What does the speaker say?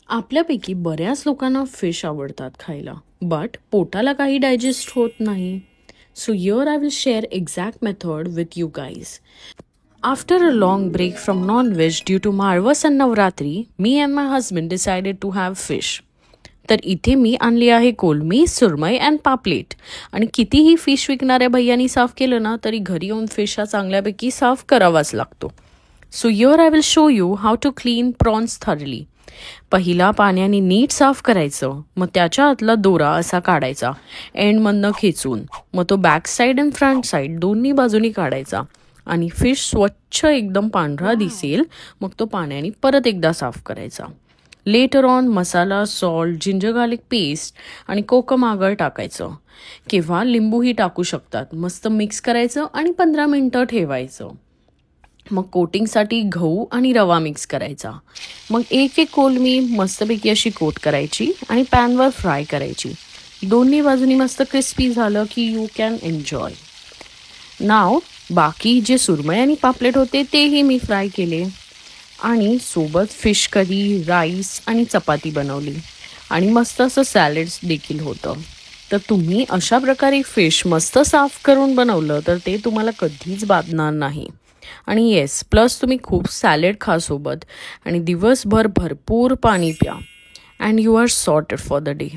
आपल्यापैकी बऱ्याच लोकांना फिश आवडतात खायला, बट पोटाला काही डायजेस्ट होत नाही. So here I will share exact method with you guys. After a long break from non-veg due to Marvas and Navratri, me and my husband decided to have fish. तर इथे मी आणली आहे कोलमी, सुरमई and पापलेट. आणि कितीही fish विकणाऱ्या भैयांनी साफ केलं ना तरी घरी येऊन फिश हा चांगल्यापैकी साफ करावाच लागतो. So here I will show you how to clean prawns thoroughly. पहिला पाण्याने नीट साफ करायचं, मग त्याच्या आतला दोरा असा काढायचा एंडमधनं खेचून. मग तो back side and front side दोन्ही बाजूनी काढायचा आणि फिश स्वच्छ एकदम पांढरा दिसेल मग तो पाण्याने परत एकदा साफ करायचा. Later on masala, salt, ginger garlic paste आणि कोकम आगळ टाकायचं किंवा लिंबूही टाकू शकतात. मस्त मिक्स करायचं आणि 15 मिनटं ठेवायचं. मग कोटिंगसाठी गहू आणि रवा मिक्स करायचा. मग एक एक कोलमी मस्तपैकी अशी कोट करायची आणि पॅनवर फ्राय करायची. दोन्ही बाजूनी मस्त क्रिस्पी झालं की यू कॅन एन्जॉय. नाव बाकी जे सुरमई आणि पापलेट होते तेही मी फ्राय केले आणि सोबत फिश करी, राईस आणि चपाती बनवली आणि मस्त असं सॅलड्स देखील होतं. तर तुम्ही अशा प्रकारे फिश मस्त साफ करून बनवलं तर ते तुम्हाला कधीच बाधणार नाही. आणि येस, प्लस तुम्ही खूप सॅलड खा सोबत आणि दिवसभर भरपूर पाणी प्या and you are sorted for the day.